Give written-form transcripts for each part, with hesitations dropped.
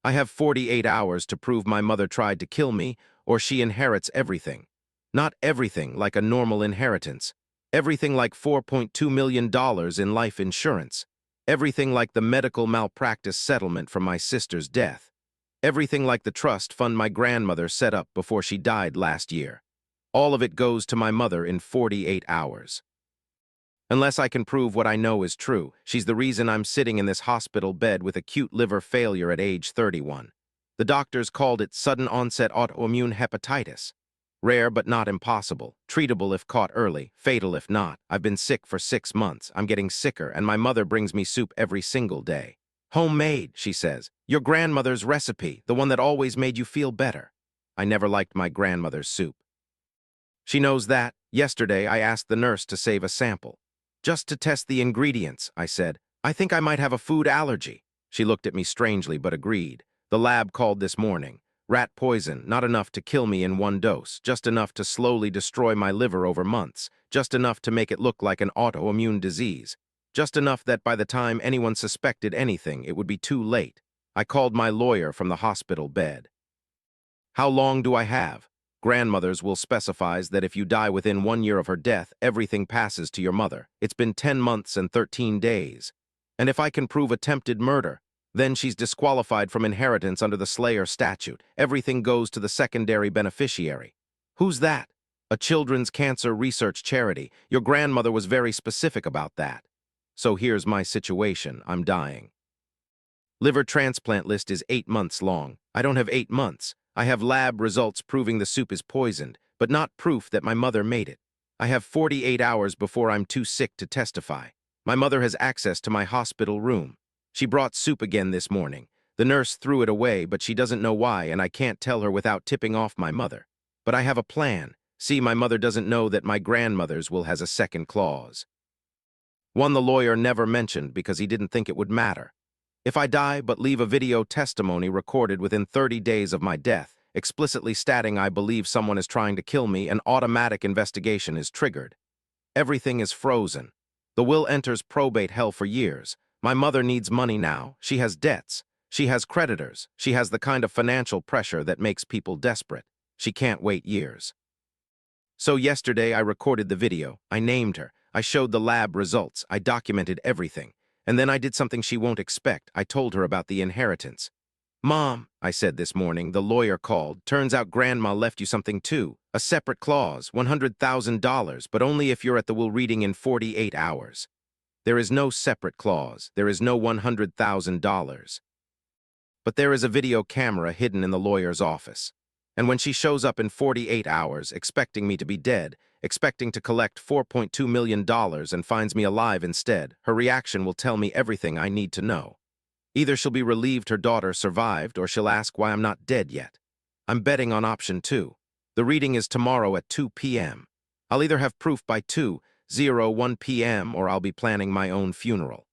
I have 48 hours to prove my mother tried to kill me, or she inherits everything. Not everything like a normal inheritance. Everything like $4.2 million in life insurance. Everything like the medical malpractice settlement from my sister's death. Everything like the trust fund my grandmother set up before she died last year. All of it goes to my mother in 48 hours. Unless I can prove what I know is true, she's the reason I'm sitting in this hospital bed with acute liver failure at age 31. The doctors called it sudden onset autoimmune hepatitis. Rare but not impossible, treatable if caught early, fatal if not. I've been sick for 6 months, I'm getting sicker, and my mother brings me soup every single day. Homemade, she says. Your grandmother's recipe, the one that always made you feel better. I never liked my grandmother's soup. She knows that. Yesterday, I asked the nurse to save a sample. Just to test the ingredients, I said. I think I might have a food allergy. She looked at me strangely but agreed. The lab called this morning. Rat poison, not enough to kill me in one dose, just enough to slowly destroy my liver over months, just enough to make it look like an autoimmune disease, just enough that by the time anyone suspected anything, it would be too late. I called my lawyer from the hospital bed. How long do I have? Grandmother's will specifies that if you die within 1 year of her death, everything passes to your mother. It's been 10 months and 13 days. And if I can prove attempted murder, then she's disqualified from inheritance under the Slayer statute. Everything goes to the secondary beneficiary. Who's that? A children's cancer research charity. Your grandmother was very specific about that. So here's my situation. I'm dying. Liver transplant list is 8 months long. I don't have 8 months. I have lab results proving the soup is poisoned, but not proof that my mother made it. I have 48 hours before I'm too sick to testify. My mother has access to my hospital room. She brought soup again this morning. The nurse threw it away, but she doesn't know why, and I can't tell her without tipping off my mother. But I have a plan. See, my mother doesn't know that my grandmother's will has a second clause. One the lawyer never mentioned because he didn't think it would matter. If I die but leave a video testimony recorded within 30 days of my death, explicitly stating I believe someone is trying to kill me, an automatic investigation is triggered. Everything is frozen. The will enters probate hell for years. My mother needs money now. She has debts. She has creditors. She has the kind of financial pressure that makes people desperate. She can't wait years. So yesterday I recorded the video. I named her. I showed the lab results. I documented everything. And then I did something she won't expect. I told her about the inheritance. Mom, I said this morning, the lawyer called. Turns out Grandma left you something too. A separate clause, $100,000, but only if you're at the will reading in 48 hours. There is no separate clause. There is no $100,000. But there is a video camera hidden in the lawyer's office. And when she shows up in 48 hours, expecting me to be dead, expecting to collect $4.2 million and finds me alive instead, her reaction will tell me everything I need to know. Either she'll be relieved her daughter survived, or she'll ask why I'm not dead yet. I'm betting on option 2. The reading is tomorrow at 2 p.m. I'll either have proof by 2:01 p.m. or I'll be planning my own funeral.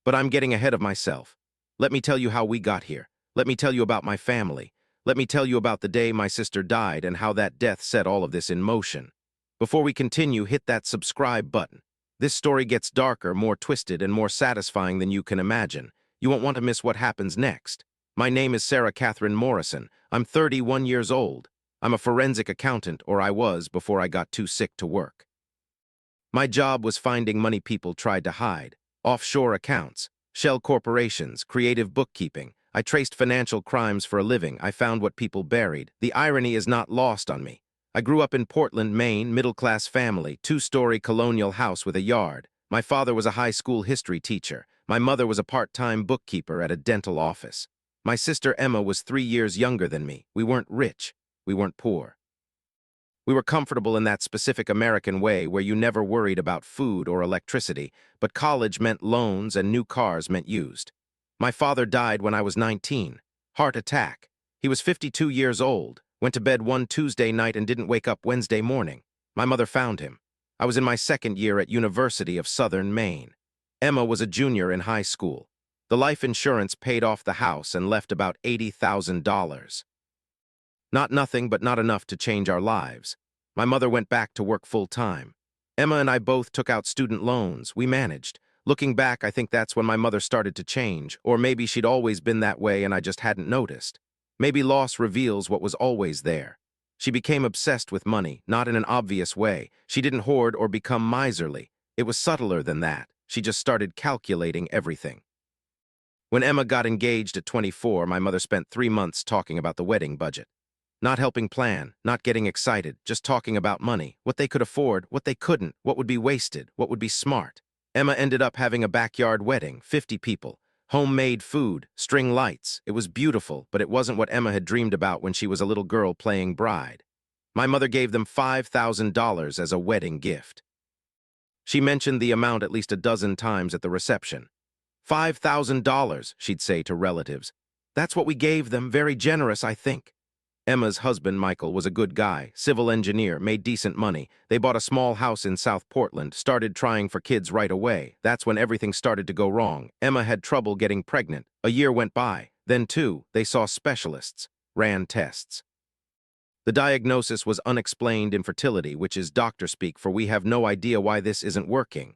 But I'm getting ahead of myself. Let me tell you how we got here. Let me tell you about my family. Let me tell you about the day my sister died and how that death set all of this in motion. Before we continue, hit that subscribe button. This story gets darker, more twisted, and more satisfying than you can imagine. You won't want to miss what happens next. My name is Sarah Catherine Morrison. I'm 31 years old. I'm a forensic accountant, or I was before I got too sick to work. My job was finding money people tried to hide. Offshore accounts, shell corporations, creative bookkeeping. I traced financial crimes for a living. I found what people buried. The irony is not lost on me. I grew up in Portland, Maine, middle-class family, 2-story colonial house with a yard. My father was a high school history teacher. My mother was a part-time bookkeeper at a dental office. My sister Emma was 3 years younger than me. We weren't rich. We weren't poor. We were comfortable in that specific American way where you never worried about food or electricity, but college meant loans and new cars meant used. My father died when I was 19. Heart attack. He was 52 years old, went to bed one Tuesday night and didn't wake up Wednesday morning. My mother found him. I was in my second year at University of Southern Maine. Emma was a junior in high school. The life insurance paid off the house and left about $80,000. Not nothing, but not enough to change our lives. My mother went back to work full-time. Emma and I both took out student loans. We managed. Looking back, I think that's when my mother started to change, or maybe she'd always been that way and I just hadn't noticed. Maybe loss reveals what was always there. She became obsessed with money, not in an obvious way. She didn't hoard or become miserly. It was subtler than that. She just started calculating everything. When Emma got engaged at 24, my mother spent 3 months talking about the wedding budget. Not helping plan, not getting excited, just talking about money, what they could afford, what they couldn't, what would be wasted, what would be smart. Emma ended up having a backyard wedding, 50 people, homemade food, string lights. It was beautiful, but it wasn't what Emma had dreamed about when she was a little girl playing bride. My mother gave them $5,000 as a wedding gift. She mentioned the amount at least a dozen times at the reception. $5,000, she'd say to relatives. That's what we gave them, very generous, I think. Emma's husband, Michael, was a good guy, civil engineer, made decent money. They bought a small house in South Portland, started trying for kids right away. That's when everything started to go wrong. Emma had trouble getting pregnant. A year went by. Then, too, they saw specialists, ran tests. The diagnosis was unexplained infertility, which is doctor speak for we have no idea why this isn't working.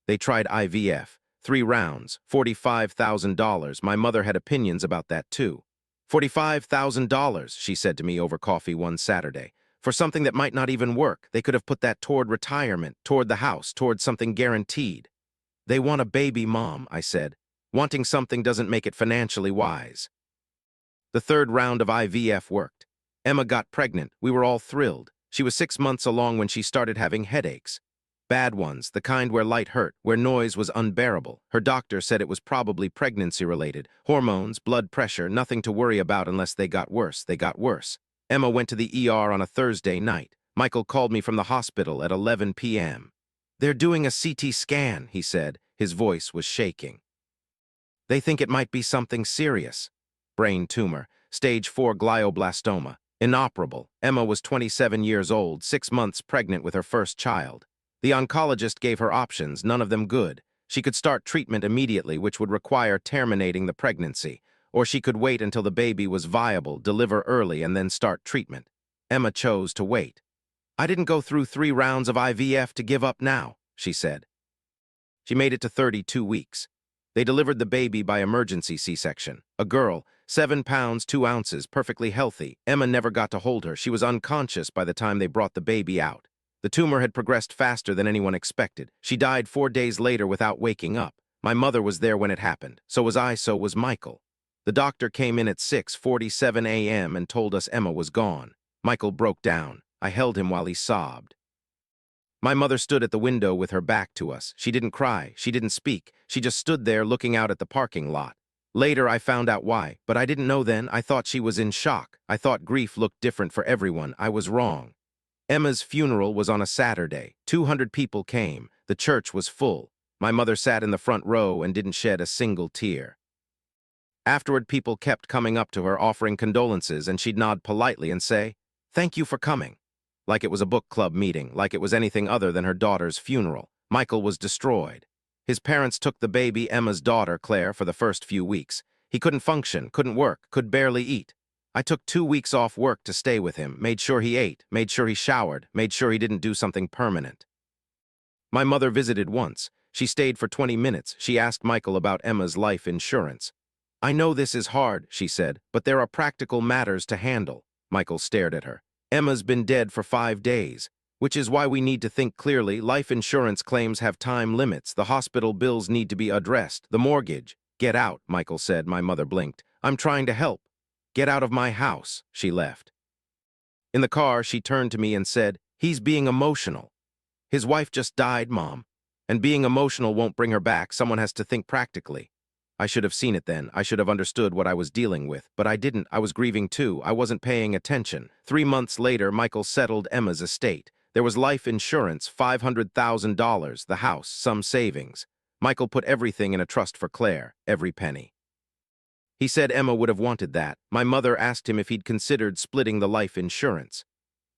They tried IVF, 3 rounds, $45,000. My mother had opinions about that, too. $45,000, she said to me over coffee one Saturday. For something that might not even work, they could have put that toward retirement, toward the house, toward something guaranteed. They want a baby, Mom, I said. Wanting something doesn't make it financially wise. The 3rd round of IVF worked. Emma got pregnant. We were all thrilled. She was 6 months along when she started having headaches. Bad ones, the kind where light hurt, where noise was unbearable. Her doctor said it was probably pregnancy-related. Hormones, blood pressure, nothing to worry about unless they got worse. They got worse. Emma went to the ER on a Thursday night. Michael called me from the hospital at 11 p.m. They're doing a CT scan, he said. His voice was shaking. They think it might be something serious. Brain tumor, stage 4 glioblastoma. Inoperable. Emma was 27 years old, 6 months pregnant with her first child. The oncologist gave her options, none of them good. She could start treatment immediately, which would require terminating the pregnancy, or she could wait until the baby was viable, deliver early, and then start treatment. Emma chose to wait. I didn't go through 3 rounds of IVF to give up now, she said. She made it to 32 weeks. They delivered the baby by emergency C-section. A girl, 7 pounds, 2 ounces, perfectly healthy. Emma never got to hold her. She was unconscious by the time they brought the baby out. The tumor had progressed faster than anyone expected. She died 4 days later without waking up. My mother was there when it happened. So was I, so was Michael. The doctor came in at 6:47 a.m. and told us Emma was gone. Michael broke down. I held him while he sobbed. My mother stood at the window with her back to us. She didn't cry. She didn't speak. She just stood there looking out at the parking lot. Later, I found out why, but I didn't know then. I thought she was in shock. I thought grief looked different for everyone. I was wrong. Emma's funeral was on a Saturday. 200 people came. The church was full. My mother sat in the front row and didn't shed a single tear. Afterward, people kept coming up to her offering condolences, and she'd nod politely and say, "Thank you for coming." Like it was a book club meeting, like it was anything other than her daughter's funeral. Michael was destroyed. His parents took the baby, Emma's daughter, Claire, for the first few weeks. He couldn't function, couldn't work, could barely eat. I took 2 weeks off work to stay with him, made sure he ate, made sure he showered, made sure he didn't do something permanent. My mother visited once. She stayed for 20 minutes. She asked Michael about Emma's life insurance. "I know this is hard," she said, "but there are practical matters to handle." Michael stared at her. "Emma's been dead for 5 days, which is why we need to think clearly. Life insurance claims have time limits. The hospital bills need to be addressed. The mortgage." "Get out," Michael said. My mother blinked. "I'm trying to help." "Get out of my house." She left. In the car, she turned to me and said, "He's being emotional. His wife just died, Mom. And being emotional won't bring her back. Someone has to think practically." I should have seen it then. I should have understood what I was dealing with. But I didn't. I was grieving too. I wasn't paying attention. 3 months later, Michael settled Emma's estate. There was life insurance, $500,000, the house, some savings. Michael put everything in a trust for Claire, every penny. He said Emma would have wanted that. My mother asked him if he'd considered splitting the life insurance.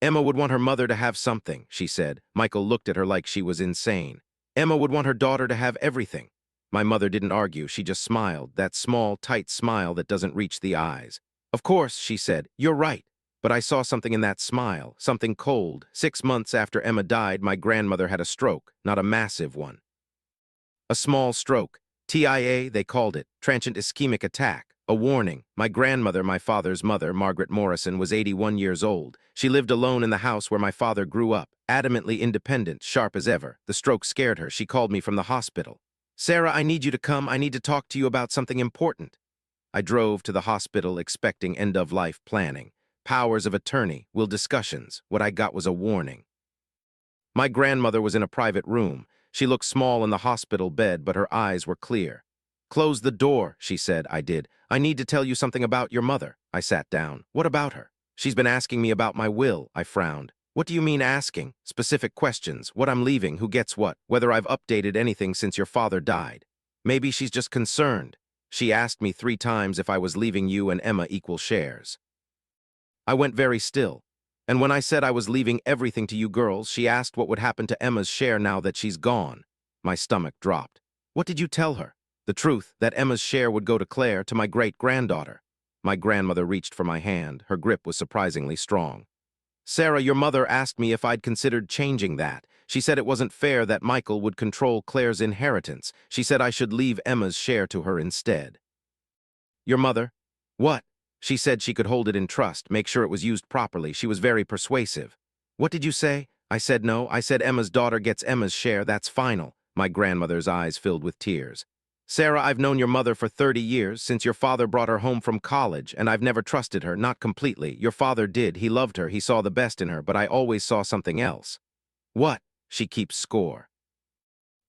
Emma would want her mother to have something, she said. Michael looked at her like she was insane. Emma would want her daughter to have everything. My mother didn't argue. She just smiled, that small, tight smile that doesn't reach the eyes. "Of course," she said, "you're right." But I saw something in that smile, something cold. 6 months after Emma died, my grandmother had a stroke, not a massive one. A small stroke. TIA, they called it, transient ischemic attack. A warning. My grandmother, my father's mother, Margaret Morrison, was 81 years old. She lived alone in the house where my father grew up, adamantly independent, sharp as ever. The stroke scared her. She called me from the hospital. Sarah, I need you to come. I need to talk to you about something important. I drove to the hospital expecting end-of-life planning. Powers of attorney, will discussions. What I got was a warning. My grandmother was in a private room. She looked small in the hospital bed, but her eyes were clear. Close the door, she said. I did. I need to tell you something about your mother. I sat down. What about her? She's been asking me about my will. I frowned. What do you mean asking? Specific questions. What I'm leaving, who gets what, whether I've updated anything since your father died. Maybe she's just concerned. She asked me 3 times if I was leaving you and Emma equal shares. I went very still. And when I said I was leaving everything to you girls, she asked what would happen to Emma's share now that she's gone. My stomach dropped. What did you tell her? The truth, that Emma's share would go to Claire, to my great-granddaughter. My grandmother reached for my hand. Her grip was surprisingly strong. Sarah, your mother asked me if I'd considered changing that. She said it wasn't fair that Michael would control Claire's inheritance. She said I should leave Emma's share to her instead. Your mother? What? She said she could hold it in trust, make sure it was used properly. She was very persuasive. What did you say? I said no. I said Emma's daughter gets Emma's share. That's final. My grandmother's eyes filled with tears. Sarah, I've known your mother for 30 years, since your father brought her home from college, and I've never trusted her, not completely. Your father did. He loved her. He saw the best in her, but I always saw something else. What? She keeps score.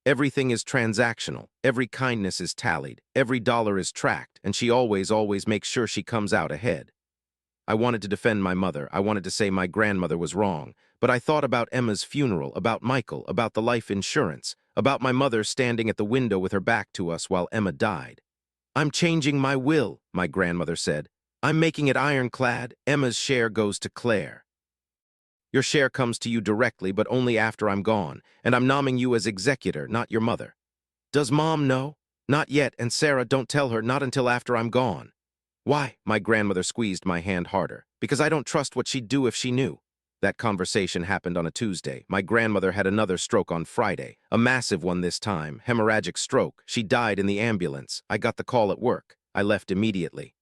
Everything is transactional. Every kindness is tallied. Every dollar is tracked, and she always makes sure she comes out ahead. I wanted to defend my mother. I wanted to say my grandmother was wrong. But I thought about Emma's funeral, about Michael, about the life insurance, about my mother standing at the window with her back to us while Emma died. I'm changing my will, my grandmother said. I'm making it ironclad. Emma's share goes to Claire. Your share comes to you directly, but only after I'm gone, and I'm nomming you as executor, not your mother. Does Mom know? Not yet, and Sarah, don't tell her, not until after I'm gone. Why? My grandmother squeezed my hand harder. Because I don't trust what she'd do if she knew. That conversation happened on a Tuesday. My grandmother had another stroke on Friday, a massive one this time, hemorrhagic stroke. She died in the ambulance. I got the call at work. I left immediately.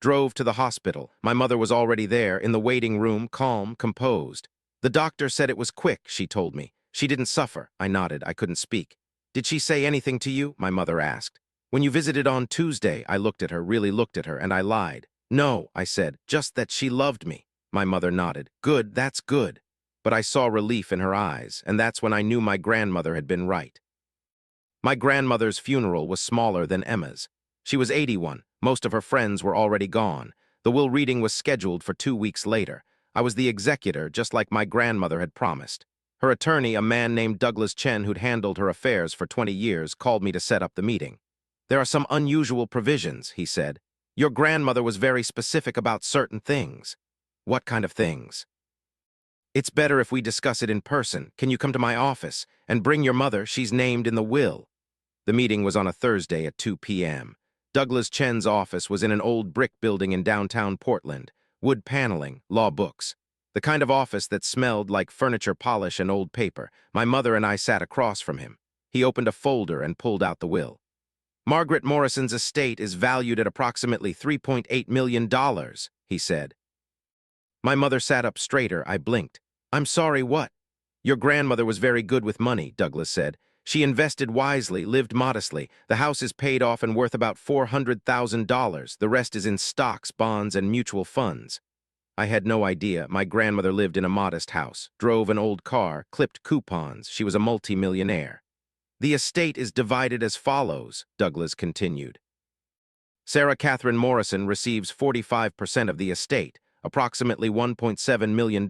Drove to the hospital. My mother was already there, in the waiting room, calm, composed. The doctor said it was quick, she told me. She didn't suffer. I nodded. I couldn't speak. Did she say anything to you? My mother asked. When you visited on Tuesday, I looked at her, really looked at her, and I lied. No, I said, just that she loved me. My mother nodded. Good, that's good. But I saw relief in her eyes, and that's when I knew my grandmother had been right. My grandmother's funeral was smaller than Emma's. She was 81. Most of her friends were already gone. The will reading was scheduled for 2 weeks later. I was the executor, just like my grandmother had promised. Her attorney, a man named Douglas Chen who'd handled her affairs for 20 years, called me to set up the meeting. There are some unusual provisions, he said. Your grandmother was very specific about certain things. What kind of things? It's better if we discuss it in person. Can you come to my office and bring your mother? She's named in the will. The meeting was on a Thursday at 2 p.m. Douglas Chen's office was in an old brick building in downtown Portland. Wood paneling, law books. The kind of office that smelled like furniture polish and old paper. My mother and I sat across from him. He opened a folder and pulled out the will. Margaret Morrison's estate is valued at approximately $3.8 million, he said. My mother sat up straighter. I blinked. I'm sorry, what? Your grandmother was very good with money, Douglas said. She invested wisely, lived modestly. The house is paid off and worth about $400,000. The rest is in stocks, bonds, and mutual funds. I had no idea. My grandmother lived in a modest house, drove an old car, clipped coupons. She was a multimillionaire. The estate is divided as follows, Douglas continued. Sarah Catherine Morrison receives 45% of the estate, approximately $1.7 million.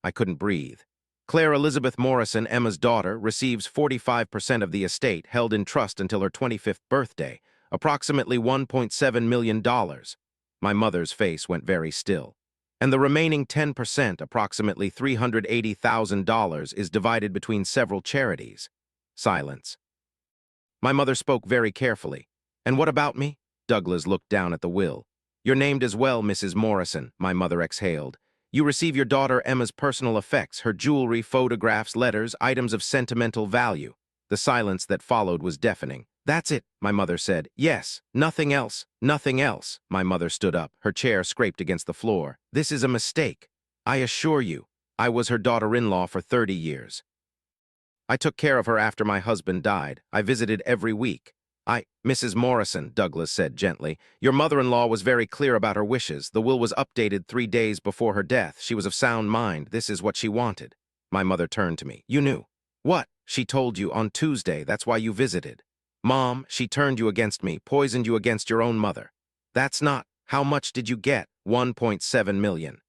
I couldn't breathe. Claire Elizabeth Morrison, Emma's daughter, receives 45% of the estate, held in trust until her 25th birthday, approximately $1.7 million. My mother's face went very still. And the remaining 10%, approximately $380,000, is divided between several charities. Silence. My mother spoke very carefully. And what about me? Douglas looked down at the will. You're named as well, Mrs. Morrison, my mother exhaled. You receive your daughter Emma's personal effects, her jewelry, photographs, letters, items of sentimental value. The silence that followed was deafening. "That's it," my mother said. "Yes, nothing else, nothing else." My mother stood up. Her chair scraped against the floor. "This is a mistake. I assure you, I was her daughter-in-law for 30 years. I took care of her after my husband died. I visited every week. Mrs. Morrison," Douglas said gently, "your mother-in-law was very clear about her wishes. The will was updated 3 days before her death. She was of sound mind. This is what she wanted." My mother turned to me. "You knew." "What?" "She told you on Tuesday. That's why you visited." "Mom, she turned you against me, poisoned you against your own mother." "That's not." "How much did you get?" "1.7 million.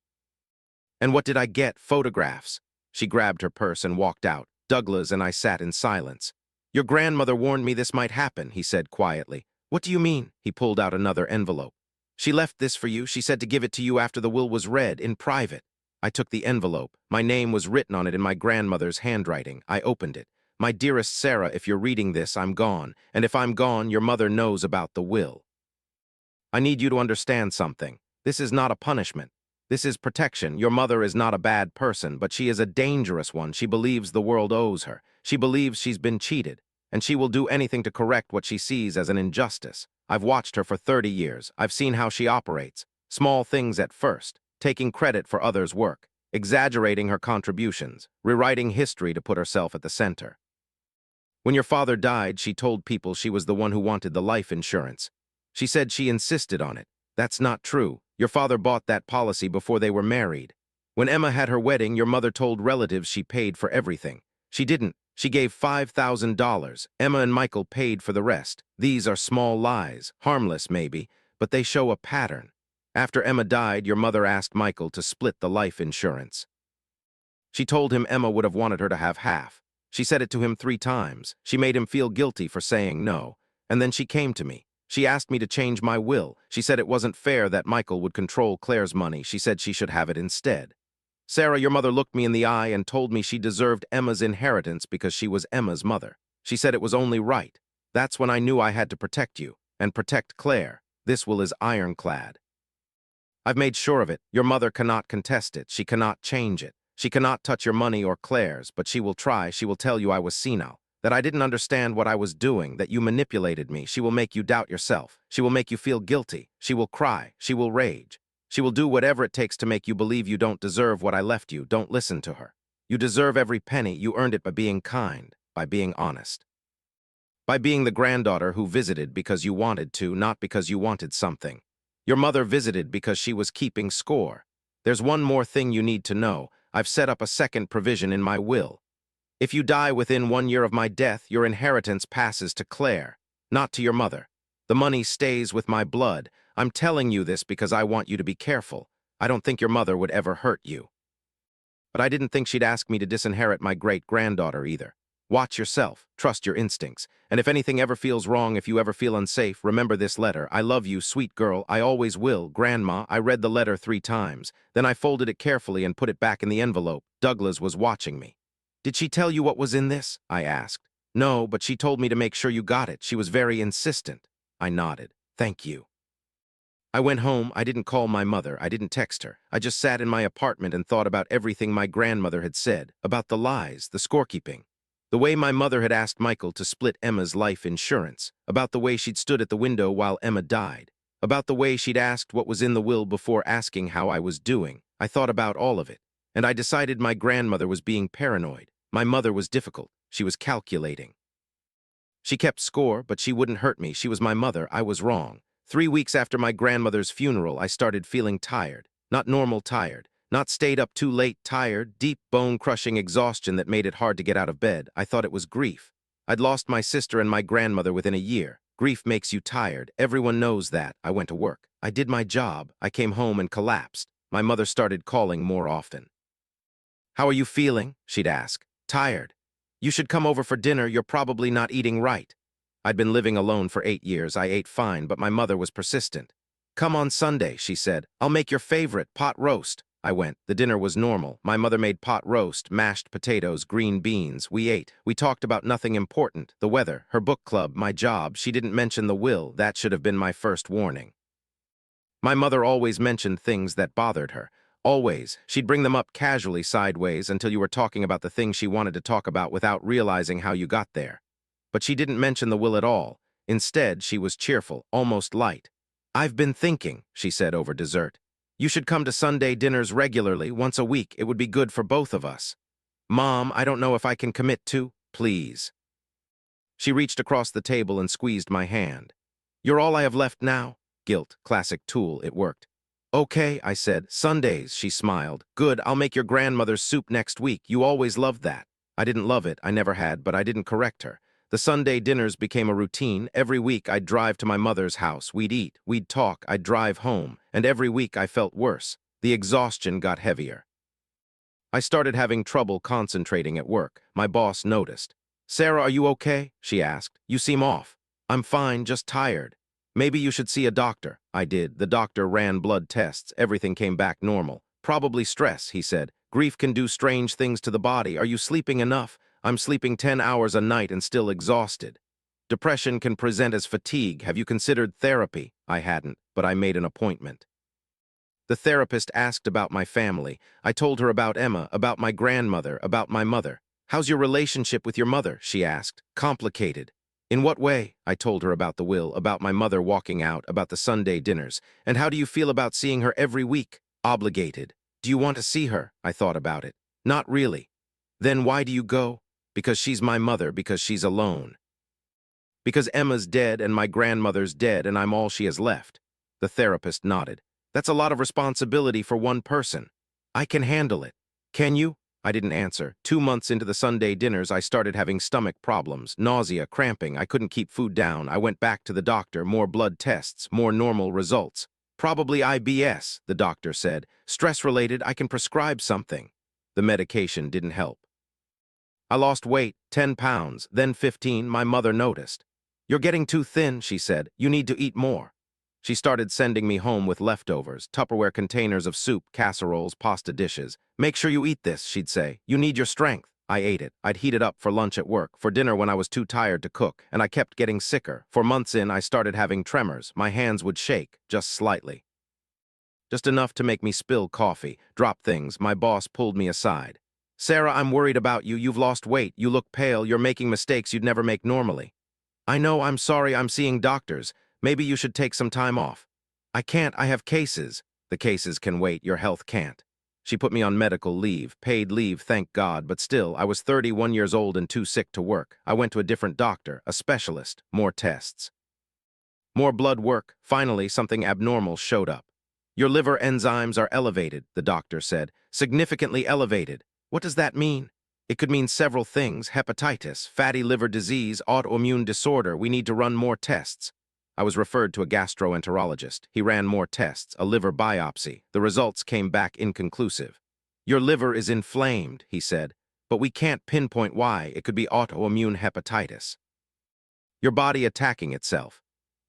"And what did I get?" "Photographs." She grabbed her purse and walked out. Douglas and I sat in silence. "Your grandmother warned me this might happen," he said quietly. "What do you mean?" He pulled out another envelope. "She left this for you. She said to give it to you after the will was read, in private." I took the envelope. My name was written on it in my grandmother's handwriting. I opened it. "My dearest Sarah, if you're reading this, I'm gone. And if I'm gone, your mother knows about the will. I need you to understand something. This is not a punishment. This is protection. Your mother is not a bad person, but she is a dangerous one. She believes the world owes her. She believes she's been cheated, and she will do anything to correct what she sees as an injustice. I've watched her for 30 years. I've seen how she operates. Small things at first, taking credit for others' work, exaggerating her contributions, rewriting history to put herself at the center. When your father died, she told people she was the one who wanted the life insurance. She said she insisted on it. That's not true. Your father bought that policy before they were married. When Emma had her wedding, your mother told relatives she paid for everything. She didn't. She gave $5,000. Emma and Michael paid for the rest. These are small lies, harmless maybe, but they show a pattern. After Emma died, your mother asked Michael to split the life insurance. She told him Emma would have wanted her to have half. She said it to him 3 times. She made him feel guilty for saying no. And then she came to me. She asked me to change my will. She said it wasn't fair that Michael would control Claire's money. She said she should have it instead. Sarah, your mother looked me in the eye and told me she deserved Emma's inheritance because she was Emma's mother. She said it was only right. That's when I knew I had to protect you, and protect Claire. This will is ironclad. I've made sure of it. Your mother cannot contest it. She cannot change it. She cannot touch your money or Claire's, but she will try. She will tell you I was senile, that I didn't understand what I was doing, that you manipulated me. She will make you doubt yourself. She will make you feel guilty. She will cry. She will rage. She will do whatever it takes to make you believe you don't deserve what I left you. Don't listen to her. You deserve every penny. You earned it by being kind, by being honest, by being the granddaughter who visited because you wanted to, not because you wanted something. Your mother visited because she was keeping score. There's one more thing you need to know. I've set up a second provision in my will. If you die within 1 year of my death, your inheritance passes to Claire, not to your mother. The money stays with my blood. I'm telling you this because I want you to be careful. I don't think your mother would ever hurt you. But I didn't think she'd ask me to disinherit my great-granddaughter either. Watch yourself, trust your instincts, and if anything ever feels wrong, if you ever feel unsafe, remember this letter. I love you, sweet girl, I always will. Grandma, I read the letter 3 times. Then I folded it carefully and put it back in the envelope. Douglas was watching me. Did she tell you what was in this? I asked. No, but she told me to make sure you got it. She was very insistent. I nodded. Thank you. I went home. I didn't call my mother. I didn't text her. I just sat in my apartment and thought about everything my grandmother had said, about the lies, the scorekeeping, the way my mother had asked Michael to split Emma's life insurance, about the way she'd stood at the window while Emma died, about the way she'd asked what was in the will before asking how I was doing. I thought about all of it, and I decided my grandmother was being paranoid. My mother was difficult. She was calculating. She kept score, but she wouldn't hurt me. She was my mother. I was wrong. 3 weeks after my grandmother's funeral, I started feeling tired. Not normal tired. Not stayed up too late tired. Deep, bone-crushing exhaustion that made it hard to get out of bed. I thought it was grief. I'd lost my sister and my grandmother within a year. Grief makes you tired. Everyone knows that. I went to work. I did my job. I came home and collapsed. My mother started calling more often. How are you feeling? She'd ask. Tired. You should come over for dinner. You're probably not eating right. I'd been living alone for 8 years. I ate fine, but my mother was persistent. Come on Sunday, she said. I'll make your favorite, pot roast. I went. The dinner was normal. My mother made pot roast, mashed potatoes, green beans. We ate. We talked about nothing important. The weather, her book club, my job. She didn't mention the will. That should have been my first warning. My mother always mentioned things that bothered her. Always. She'd bring them up casually sideways until you were talking about the thing she wanted to talk about without realizing how you got there. But she didn't mention the will at all. Instead, she was cheerful, almost light. "I've been thinking," she said over dessert. "You should come to Sunday dinners regularly, once a week. It would be good for both of us." "Mom, I don't know if I can commit to." "Please." She reached across the table and squeezed my hand. "You're all I have left now?" Guilt, classic tool, it worked. "Okay," I said. "Sundays," she smiled. "Good, I'll make your grandmother's soup next week. You always loved that." I didn't love it, I never had, but I didn't correct her. The Sunday dinners became a routine. Every week I'd drive to my mother's house. We'd eat, we'd talk, I'd drive home. And every week I felt worse. The exhaustion got heavier. I started having trouble concentrating at work. My boss noticed. "Sarah, are you okay?" she asked. "You seem off." "I'm fine, just tired." "Maybe you should see a doctor." I did. The doctor ran blood tests. Everything came back normal. "Probably stress," he said. "Grief can do strange things to the body. Are you sleeping enough?" "I'm sleeping 10 hours a night and still exhausted." "Depression can present as fatigue. Have you considered therapy?" I hadn't, but I made an appointment. The therapist asked about my family. I told her about Emma, about my grandmother, about my mother. "How's your relationship with your mother?" she asked. "Complicated." "In what way?" I told her about the will, about my mother walking out, about the Sunday dinners. "And how do you feel about seeing her every week?" "Obligated." "Do you want to see her?" I thought about it. "Not really." "Then why do you go?" "Because she's my mother, because she's alone. Because Emma's dead and my grandmother's dead and I'm all she has left." The therapist nodded. "That's a lot of responsibility for one person." "I can handle it." "Can you?" I didn't answer. 2 months into the Sunday dinners, I started having stomach problems, nausea, cramping. I couldn't keep food down. I went back to the doctor, more blood tests, more normal results. "Probably IBS, the doctor said. "Stress-related, I can prescribe something." The medication didn't help. I lost weight, 10 pounds, then 15. My mother noticed. "You're getting too thin," she said. "You need to eat more." She started sending me home with leftovers, Tupperware containers of soup, casseroles, pasta dishes. "Make sure you eat this," she'd say. "You need your strength." I ate it. I'd heat it up for lunch at work, for dinner when I was too tired to cook, and I kept getting sicker. For months in, I started having tremors. My hands would shake, just slightly. Just enough to make me spill coffee, drop things. My boss pulled me aside. "Sarah, I'm worried about you. You've lost weight. You look pale. You're making mistakes you'd never make normally." "I know, I'm sorry, I'm seeing doctors. Maybe you should take some time off." "I can't, I have cases." "The cases can wait, your health can't." She put me on medical leave, paid leave, thank God, but still, I was 31 years old and too sick to work. I went to a different doctor, a specialist, more tests. More blood work. Finally, something abnormal showed up. "Your liver enzymes are elevated," the doctor said. "Significantly elevated." What does that mean? It could mean several things: hepatitis, fatty liver disease, autoimmune disorder. We need to run more tests. I was referred to a gastroenterologist. He ran more tests, a liver biopsy. The results came back inconclusive. "Your liver is inflamed," he said, "but we can't pinpoint why. It could be autoimmune hepatitis. Your body attacking itself.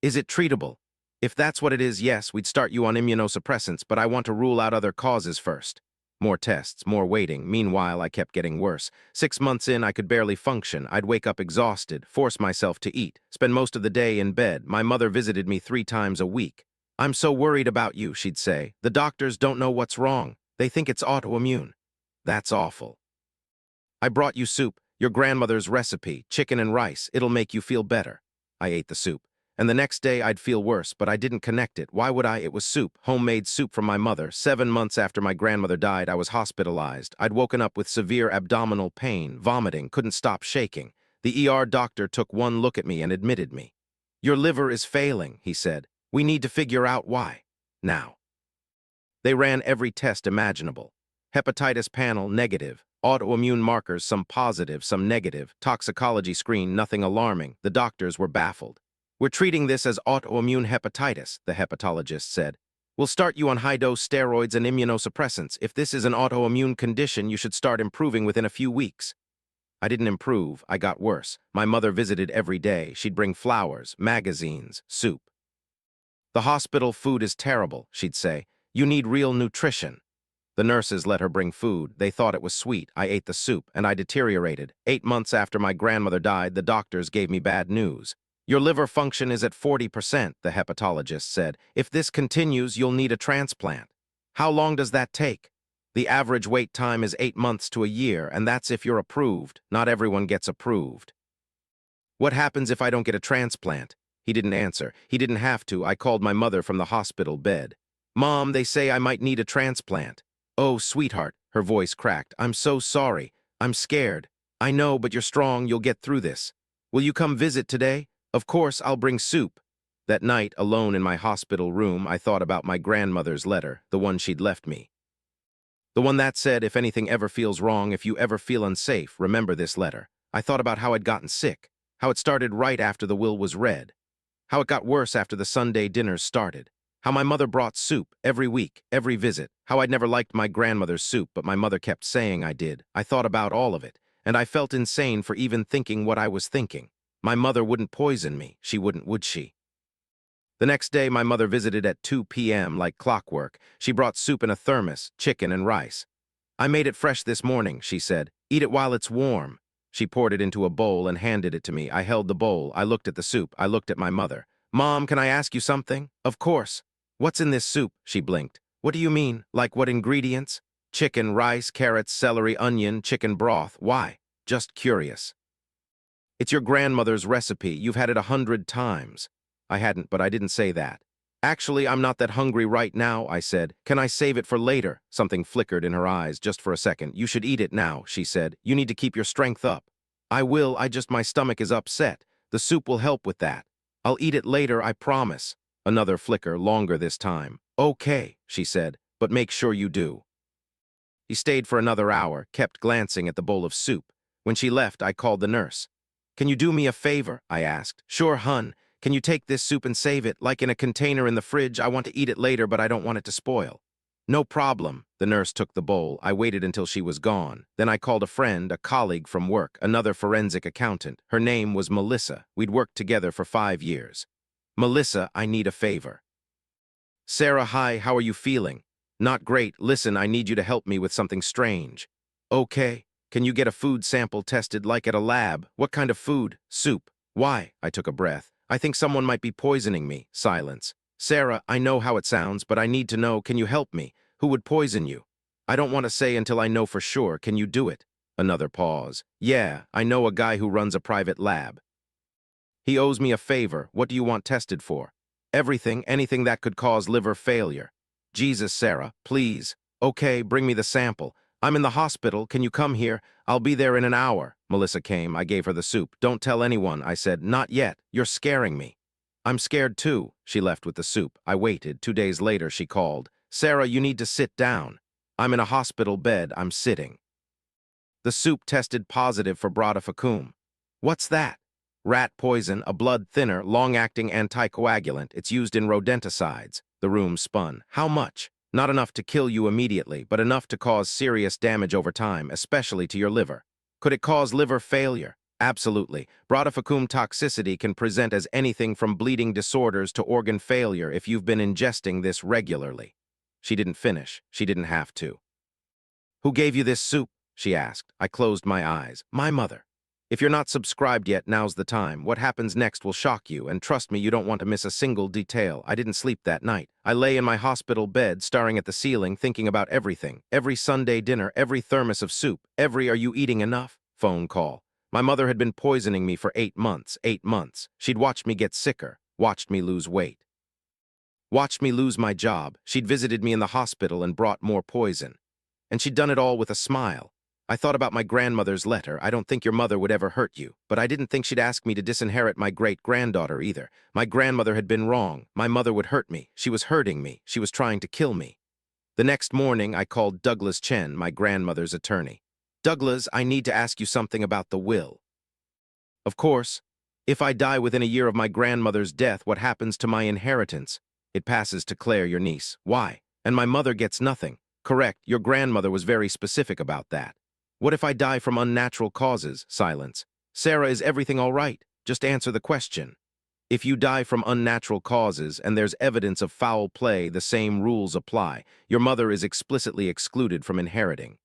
Is it treatable? If that's what it is, yes, we'd start you on immunosuppressants, but I want to rule out other causes first." More tests, more waiting. Meanwhile, I kept getting worse. 6 months in, I could barely function. I'd wake up exhausted, force myself to eat, spend most of the day in bed. My mother visited me 3 times a week. "I'm so worried about you," she'd say. "The doctors don't know what's wrong. They think it's autoimmune." That's awful. "I brought you soup, your grandmother's recipe, chicken and rice. It'll make you feel better." I ate the soup. And the next day I'd feel worse, but I didn't connect it. Why would I? It was soup, homemade soup from my mother. 7 months after my grandmother died, I was hospitalized. I'd woken up with severe abdominal pain, vomiting, couldn't stop shaking. The ER doctor took one look at me and admitted me. "Your liver is failing," he said. "We need to figure out why. Now." They ran every test imaginable. Hepatitis panel, negative. Autoimmune markers, some positive, some negative. Toxicology screen, nothing alarming. The doctors were baffled. "We're treating this as autoimmune hepatitis," the hepatologist said. "We'll start you on high-dose steroids and immunosuppressants. If this is an autoimmune condition, you should start improving within a few weeks." I didn't improve. I got worse. My mother visited every day. She'd bring flowers, magazines, soup. "The hospital food is terrible," she'd say. "You need real nutrition." The nurses let her bring food. They thought it was sweet. I ate the soup, and I deteriorated. 8 months after my grandmother died, the doctors gave me bad news. "Your liver function is at 40%, the hepatologist said. "If this continues, you'll need a transplant." "How long does that take?" "The average wait time is 8 months to a year, and that's if you're approved. Not everyone gets approved." What happens if I don't get a transplant? He didn't answer. He didn't have to. I called my mother from the hospital bed. Mom, they say I might need a transplant. Oh, sweetheart, her voice cracked. I'm so sorry. I'm scared. I know, but you're strong. You'll get through this. Will you come visit today? Of course, I'll bring soup. That night, alone in my hospital room, I thought about my grandmother's letter, the one she'd left me. The one that said, if anything ever feels wrong, if you ever feel unsafe, remember this letter. I thought about how I'd gotten sick, how it started right after the will was read, how it got worse after the Sunday dinners started, how my mother brought soup every week, every visit, how I'd never liked my grandmother's soup, but my mother kept saying I did. I thought about all of it, and I felt insane for even thinking what I was thinking. My mother wouldn't poison me. She wouldn't, would she? The next day, my mother visited at 2 p.m. like clockwork. She brought soup in a thermos, chicken and rice. I made it fresh this morning, she said. Eat it while it's warm. She poured it into a bowl and handed it to me. I held the bowl. I looked at the soup. I looked at my mother. Mom, can I ask you something? Of course. What's in this soup? She blinked. What do you mean? Like what ingredients? Chicken, rice, carrots, celery, onion, chicken broth. Why? Just curious. It's your grandmother's recipe. You've had it 100 times. I hadn't, but I didn't say that. Actually, I'm not that hungry right now, I said. Can I save it for later? Something flickered in her eyes just for a second. You should eat it now, she said. You need to keep your strength up. I will, my stomach is upset. The soup will help with that. I'll eat it later, I promise. Another flicker, longer this time. Okay, she said, but make sure you do. He stayed for another hour, kept glancing at the bowl of soup. When she left, I called the nurse. Can you do me a favor? I asked. Sure, hun. Can you take this soup and save it, like in a container in the fridge? I want to eat it later, but I don't want it to spoil. No problem. The nurse took the bowl. I waited until she was gone. Then I called a friend, a colleague from work, another forensic accountant. Her name was Melissa. We'd worked together for 5 years. Melissa, I need a favor. Sarah, hi, how are you feeling? Not great. Listen, I need you to help me with something strange. Okay. Can you get a food sample tested like at a lab? What kind of food? Soup. Why? I took a breath. I think someone might be poisoning me. Silence. Sarah, I know how it sounds, but I need to know, can you help me? Who would poison you? I don't want to say until I know for sure. Can you do it? Another pause. Yeah, I know a guy who runs a private lab. He owes me a favor. What do you want tested for? Everything, anything that could cause liver failure. Jesus, Sarah, please. Okay, bring me the sample. I'm in the hospital. Can you come here? I'll be there in an hour. Melissa came. I gave her the soup. Don't tell anyone, I said. Not yet. You're scaring me. I'm scared too. She left with the soup. I waited. 2 days later, she called. Sarah, you need to sit down. I'm in a hospital bed. I'm sitting. The soup tested positive for Brodifacoum. What's that? Rat poison, a blood thinner, long-acting anticoagulant. It's used in rodenticides. The room spun. How much? Not enough to kill you immediately, but enough to cause serious damage over time, especially to your liver. Could it cause liver failure? Absolutely. Brodifacoum toxicity can present as anything from bleeding disorders to organ failure if you've been ingesting this regularly. She didn't finish. She didn't have to. Who gave you this soup? She asked. I closed my eyes. My mother. If you're not subscribed yet, now's the time. What happens next will shock you, and trust me, you don't want to miss a single detail. I didn't sleep that night. I lay in my hospital bed, staring at the ceiling, thinking about everything. Every Sunday dinner, every thermos of soup, every "are you eating enough?" phone call. My mother had been poisoning me for 8 months. 8 months. She'd watched me get sicker, watched me lose weight, watched me lose my job. She'd visited me in the hospital and brought more poison. And she'd done it all with a smile. I thought about my grandmother's letter. I don't think your mother would ever hurt you, but I didn't think she'd ask me to disinherit my great-granddaughter either. My grandmother had been wrong. My mother would hurt me. She was hurting me. She was trying to kill me. The next morning, I called Douglas Chen, my grandmother's attorney. Douglas, I need to ask you something about the will. Of course. If I die within a year of my grandmother's death, what happens to my inheritance? It passes to Claire, your niece. Why? And my mother gets nothing. Correct, your grandmother was very specific about that. What if I die from unnatural causes? Silence. Sarah, is everything all right? Just answer the question. If you die from unnatural causes and there's evidence of foul play, the same rules apply. Your mother is explicitly excluded from inheriting.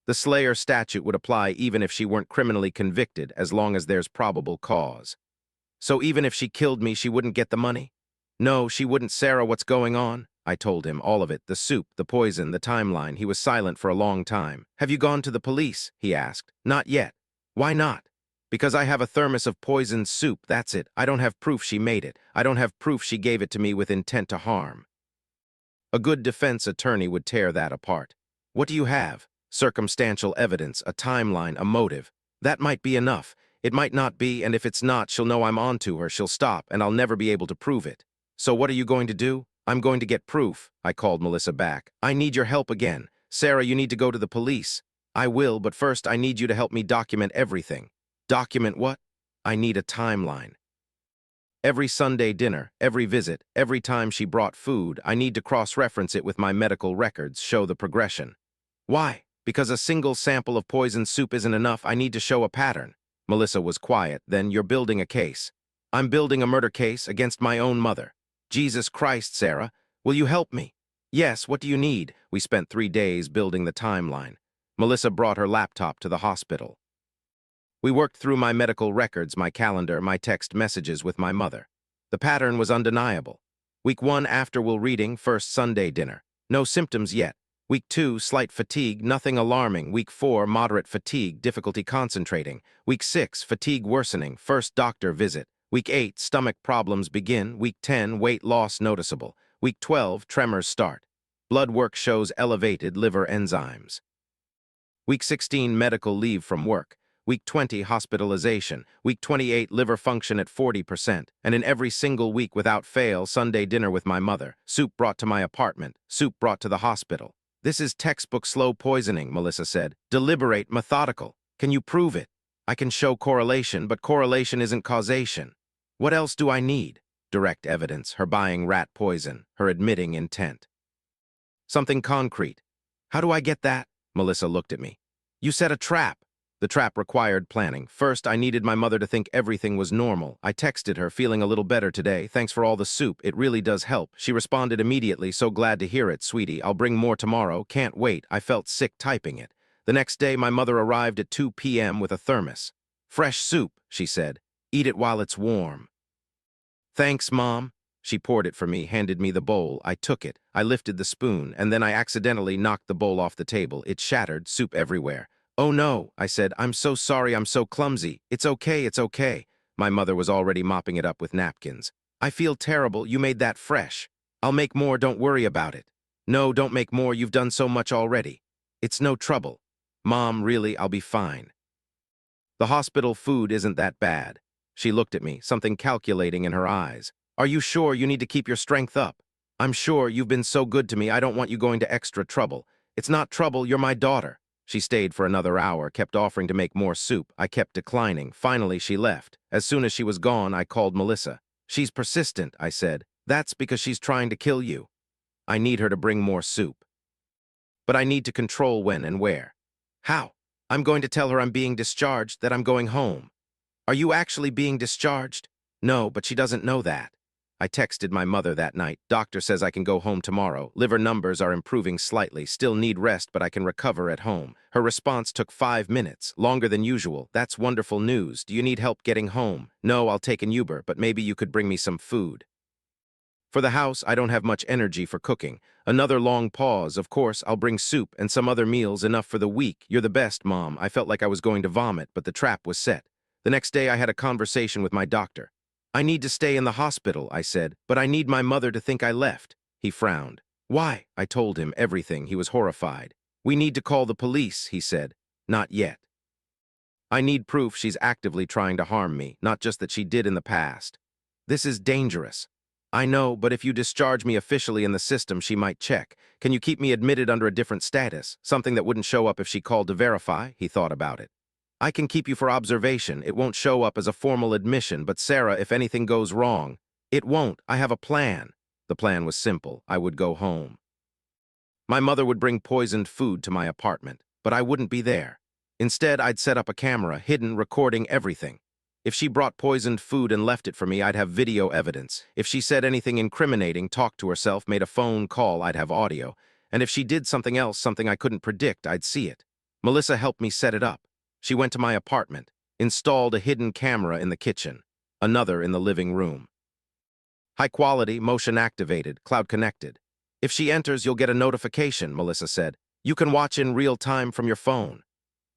The Slayer statute would apply even if she weren't criminally convicted, as long as there's probable cause. So even if she killed me, she wouldn't get the money? No, she wouldn't. Sarah, what's going on? I told him all of it, the soup, the poison, the timeline. He was silent for a long time. Have you gone to the police? He asked. Not yet. Why not? Because I have a thermos of poisoned soup, that's it. I don't have proof she made it. I don't have proof she gave it to me with intent to harm. A good defense attorney would tear that apart. What do you have? Circumstantial evidence, a timeline, a motive. That might be enough. It might not be, and if it's not, she'll know I'm on to her, she'll stop, and I'll never be able to prove it. So what are you going to do? I'm going to get proof, I called Melissa back. I need your help again. Sarah, you need to go to the police. I will, but first I need you to help me document everything. Document what? I need a timeline. Every Sunday dinner, every visit, every time she brought food, I need to cross-reference it with my medical records, show the progression. Why? Because a single sample of poisoned soup isn't enough. I need to show a pattern. Melissa was quiet. Then you're building a case. I'm building a murder case against my own mother. Jesus Christ, Sarah. Will you help me? Yes, what do you need? We spent 3 days building the timeline. Melissa brought her laptop to the hospital. We worked through my medical records, my calendar, my text messages with my mother. The pattern was undeniable. Week 1, after reading, first Sunday dinner. No symptoms yet. Week 2, slight fatigue, nothing alarming. Week 4, moderate fatigue, difficulty concentrating. Week 6, fatigue worsening, first doctor visit. Week 8, stomach problems begin. Week 10, weight loss noticeable. Week 12, tremors start. Blood work shows elevated liver enzymes. Week 16, medical leave from work. Week 20, hospitalization. Week 28, liver function at 40%. And in every single week without fail, Sunday dinner with my mother. Soup brought to my apartment. Soup brought to the hospital. This is textbook slow poisoning, Melissa said. Deliberate, methodical. Can you prove it? I can show correlation, but correlation isn't causation. What else do I need? Direct evidence, her buying rat poison, her admitting intent. Something concrete. How do I get that? Melissa looked at me. You set a trap. The trap required planning. First, I needed my mother to think everything was normal. I texted her, feeling a little better today. Thanks for all the soup. It really does help. She responded immediately, so glad to hear it, sweetie. I'll bring more tomorrow. Can't wait. I felt sick typing it. The next day, my mother arrived at 2 p.m. with a thermos. Fresh soup, she said. Eat it while it's warm. Thanks, Mom. She poured it for me, handed me the bowl. I took it. I lifted the spoon, and then I accidentally knocked the bowl off the table. It shattered, soup everywhere. Oh no, I said, I'm so sorry, I'm so clumsy. It's okay, it's okay. My mother was already mopping it up with napkins. I feel terrible, you made that fresh. I'll make more, don't worry about it. No, don't make more, you've done so much already. It's no trouble. Mom, really, I'll be fine. The hospital food isn't that bad. She looked at me, something calculating in her eyes. Are you sure you need to keep your strength up? I'm sure, you've been so good to me, I don't want you going to extra trouble. It's not trouble, you're my daughter. She stayed for another hour, kept offering to make more soup. I kept declining. Finally, she left. As soon as she was gone, I called Melissa. She's persistent, I said. That's because she's trying to kill you. I need her to bring more soup. But I need to control when and where. How? I'm going to tell her I'm being discharged, that I'm going home. Are you actually being discharged? No, but she doesn't know that. I texted my mother that night. Doctor says I can go home tomorrow. Liver numbers are improving slightly. Still need rest, but I can recover at home. Her response took 5 minutes, longer than usual. That's wonderful news. Do you need help getting home? No, I'll take an Uber, but maybe you could bring me some food. For the house, I don't have much energy for cooking. Another long pause. Of course, I'll bring soup and some other meals, enough for the week. You're the best, Mom. I felt like I was going to vomit, but the trap was set. The next day, I had a conversation with my doctor. I need to stay in the hospital, I said, but I need my mother to think I left. He frowned. Why? I told him everything. He was horrified. We need to call the police, he said. Not yet. I need proof she's actively trying to harm me, not just that she did in the past. This is dangerous. I know, but if you discharge me officially in the system, she might check. Can you keep me admitted under a different status? Something that wouldn't show up if she called to verify? He thought about it. I can keep you for observation. It won't show up as a formal admission, but Sarah, if anything goes wrong, it won't. I have a plan. The plan was simple. I would go home. My mother would bring poisoned food to my apartment, but I wouldn't be there. Instead, I'd set up a camera, hidden, recording everything. If she brought poisoned food and left it for me, I'd have video evidence. If she said anything incriminating, talked to herself, made a phone call, I'd have audio. And if she did something else, something I couldn't predict, I'd see it. Melissa helped me set it up. She went to my apartment, installed a hidden camera in the kitchen, another in the living room. High quality, motion activated, cloud connected. If she enters, you'll get a notification, Melissa said. You can watch in real time from your phone.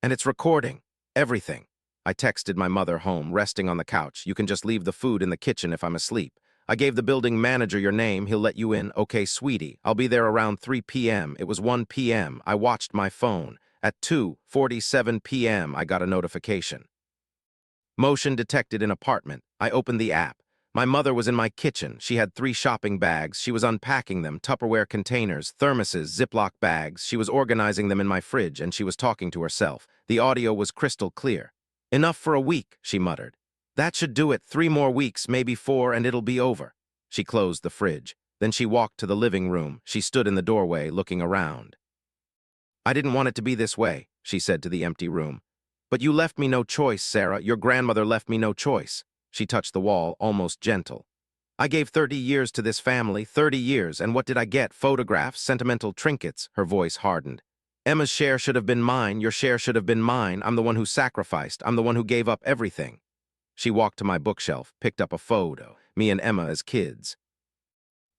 And it's recording everything. I texted my mother home, resting on the couch. You can just leave the food in the kitchen if I'm asleep. I gave the building manager your name. He'll let you in. Okay, sweetie. I'll be there around 3 p.m. It was 1 p.m. I watched my phone. At 2:47 p.m., I got a notification. Motion detected in apartment. I opened the app. My mother was in my kitchen. She had 3 shopping bags. She was unpacking them, Tupperware containers, thermoses, Ziploc bags. She was organizing them in my fridge, and she was talking to herself. The audio was crystal clear. "Enough for a week," she muttered. "That should do it. 3 more weeks, maybe 4, and it'll be over." She closed the fridge. Then she walked to the living room. She stood in the doorway, looking around. "I didn't want it to be this way," she said to the empty room. "But you left me no choice, Sarah. Your grandmother left me no choice." She touched the wall, almost gentle. "I gave 30 years to this family, 30 years, and what did I get? Photographs, sentimental trinkets." Her voice hardened. "Emma's share should have been mine. Your share should have been mine. I'm the one who sacrificed. I'm the one who gave up everything." She walked to my bookshelf, picked up a photo, me and Emma as kids.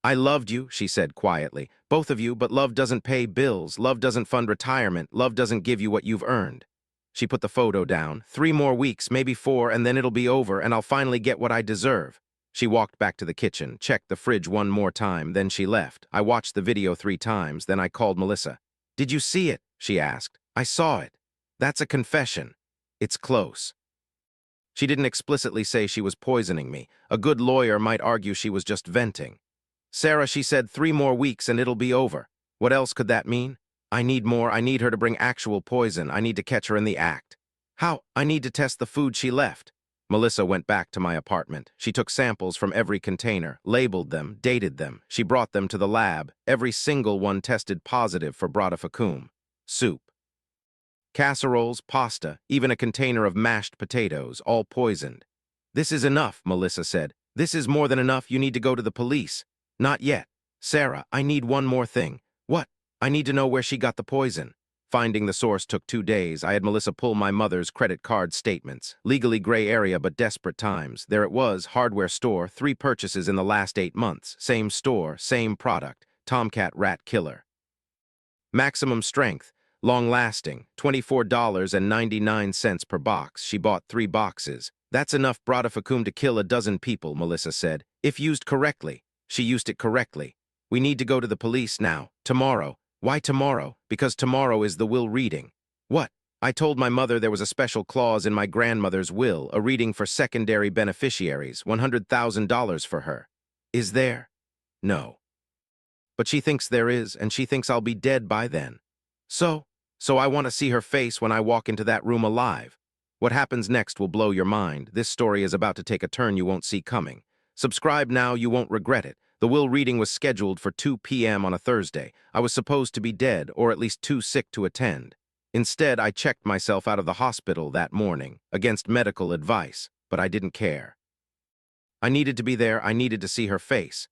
"I loved you," she said quietly, "both of you, but love doesn't pay bills, love doesn't fund retirement, love doesn't give you what you've earned." She put the photo down. 3 more weeks, maybe 4, and then it'll be over, and I'll finally get what I deserve." She walked back to the kitchen, checked the fridge one more time, then she left. I watched the video 3 times, then I called Melissa. "Did you see it?" she asked. "I saw it. That's a confession. It's close." She didn't explicitly say she was poisoning me. A good lawyer might argue she was just venting. "Sarah," she said, 3 more weeks and it'll be over." What else could that mean? "I need more. I need her to bring actual poison. I need to catch her in the act." "How?" "I need to test the food she left." Melissa went back to my apartment. She took samples from every container, labeled them, dated them. She brought them to the lab. Every single one tested positive for Brodifacoum. Soup, casseroles, pasta, even a container of mashed potatoes, all poisoned. "This is enough," Melissa said. "This is more than enough. You need to go to the police." "Not yet. Sarah, I need one more thing." "What?" "I need to know where she got the poison." Finding the source took 2 days. I had Melissa pull my mother's credit card statements. Legally gray area, but desperate times. There it was, hardware store, 3 purchases in the last 8 months. Same store, same product. Tomcat rat killer. Maximum strength, long-lasting, $24.99 per box. She bought 3 boxes. "That's enough Brodifacoum to kill a dozen people," Melissa said. "If used correctly." She used it correctly. "We need to go to the police now. Tomorrow." "Why tomorrow?" "Because tomorrow is the will reading." "What?" "I told my mother there was a special clause in my grandmother's will, a reading for secondary beneficiaries, $100,000 for her." "Is there?" "No. But she thinks there is, and she thinks I'll be dead by then." So I want to see her face when I walk into that room alive. What happens next will blow your mind. This story is about to take a turn you won't see coming. Subscribe now, you won't regret it. The will reading was scheduled for 2 p.m. on a Thursday. I was supposed to be dead, or at least too sick to attend. Instead, I checked myself out of the hospital that morning, against medical advice, but I didn't care. I needed to be there. I needed to see her face.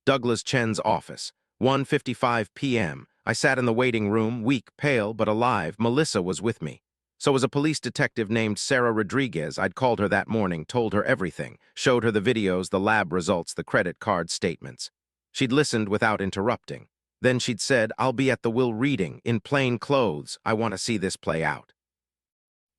Douglas Chen's office, 1:55 p.m. I sat in the waiting room, weak, pale, but alive. Melissa was with me. So was a police detective named Sarah Rodriguez. I'd called her that morning, told her everything, showed her the videos, the lab results, the credit card statements. She'd listened without interrupting. Then she'd said, "I'll be at the will reading, in plain clothes. I want to see this play out."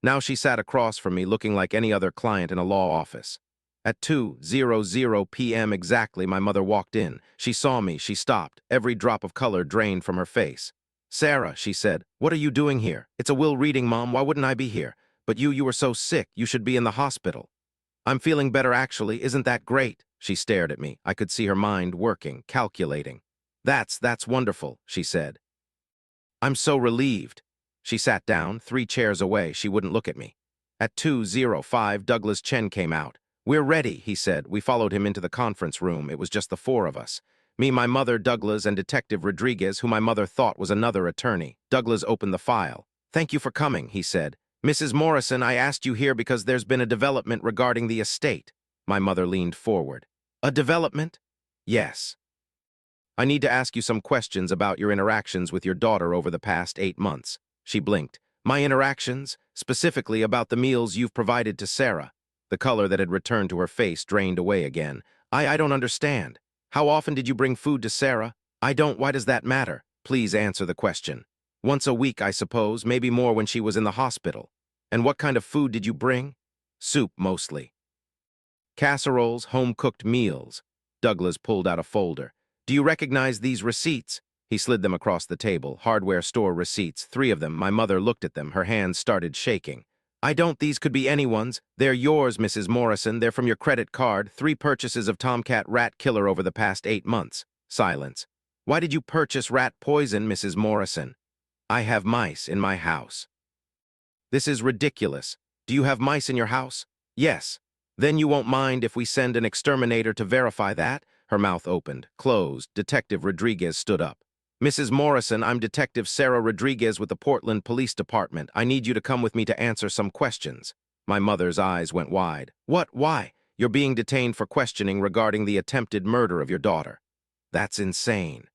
Now she sat across from me, looking like any other client in a law office. At 2:00 p.m. exactly, my mother walked in. She saw me. She stopped. Every drop of color drained from her face. "Sarah," she said, "what are you doing here?" "It's a will reading, Mom. Why wouldn't I be here?" "But you were so sick. You should be in the hospital." "I'm feeling better, actually. Isn't that great?" She stared at me. I could see her mind working, calculating. That's wonderful," she said. "I'm so relieved." She sat down, 3 chairs away. She wouldn't look at me. At 2:05, Douglas Chen came out. "We're ready," he said. We followed him into the conference room. It was just the 4 of us. Me, my mother, Douglas, and Detective Rodriguez, who my mother thought was another attorney. Douglas opened the file. "Thank you for coming," he said. "Mrs. Morrison, I asked you here because there's been a development regarding the estate." My mother leaned forward. "A development?" "Yes. I need to ask you some questions about your interactions with your daughter over the past 8 months. She blinked. "My interactions? Specifically about the meals you've provided to Sarah." The color that had returned to her face drained away again. I don't understand. How often did you bring food to Sarah?" "I don't. Why does that matter?" "Please answer the question." "Once a week, I suppose, maybe more when she was in the hospital." "And what kind of food did you bring?" Soup, mostly. Casseroles, home-cooked meals. Douglas pulled out a folder. Do you recognize these receipts? He slid them across the table. Hardware store receipts, 3 of them. My mother looked at them. Her hands started shaking. I don't. These could be anyone's. They're yours, Mrs. Morrison. They're from your credit card. 3 purchases of Tomcat rat killer over the past 8 months. Silence. Why did you purchase rat poison, Mrs. Morrison? I have mice in my house. This is ridiculous. Do you have mice in your house? Yes. Then you won't mind if we send an exterminator to verify that? Her mouth opened, closed. Detective Rodriguez stood up. Mrs. Morrison, I'm Detective Sarah Rodriguez with the Portland Police Department. I need you to come with me to answer some questions. My mother's eyes went wide. What? Why? You're being detained for questioning regarding the attempted murder of your daughter. That's insane.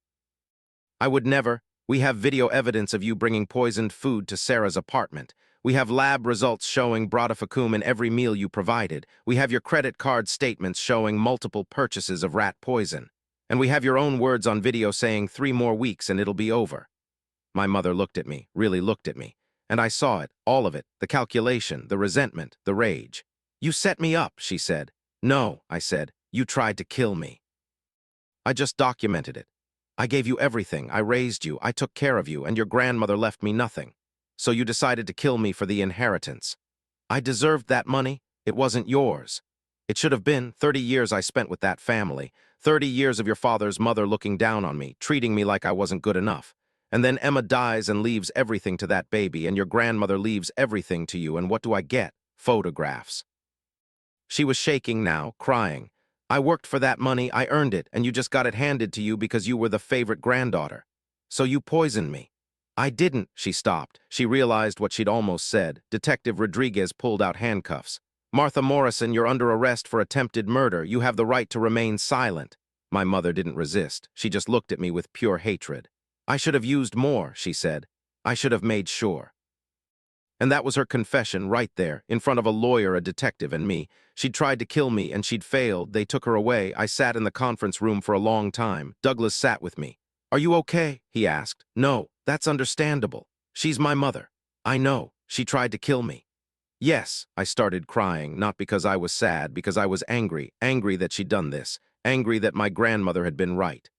I would never. We have video evidence of you bringing poisoned food to Sarah's apartment. We have lab results showing Brodifacoum in every meal you provided. We have your credit card statements showing multiple purchases of rat poison. And we have your own words on video saying 3 more weeks and it'll be over. My mother looked at me, really looked at me. And I saw it, all of it, the calculation, the resentment, the rage. You set me up, she said. No, I said. You tried to kill me. I just documented it. I gave you everything. I raised you. I took care of you, and your grandmother left me nothing. So you decided to kill me for the inheritance. I deserved that money. It wasn't yours. It should have been 30 years I spent with that family, 30 years of your father's mother looking down on me, treating me like I wasn't good enough. And then Emma dies and leaves everything to that baby, and your grandmother leaves everything to you, and what do I get? Photographs. She was shaking now, crying. I worked for that money, I earned it, and you just got it handed to you because you were the favorite granddaughter. So you poisoned me. I didn't, she stopped. She realized what she'd almost said. Detective Rodriguez pulled out handcuffs. Martha Morrison, you're under arrest for attempted murder. You have the right to remain silent. My mother didn't resist. She just looked at me with pure hatred. I should have used more, she said. I should have made sure. And that was her confession right there, in front of a lawyer, a detective, and me. She'd tried to kill me, and she'd failed. They took her away. I sat in the conference room for a long time. Douglas sat with me. Are you okay? He asked. No, that's understandable. She's my mother. I know. She tried to kill me. Yes, I started crying, not because I was sad, because I was angry. Angry that she'd done this. Angry that my grandmother had been right.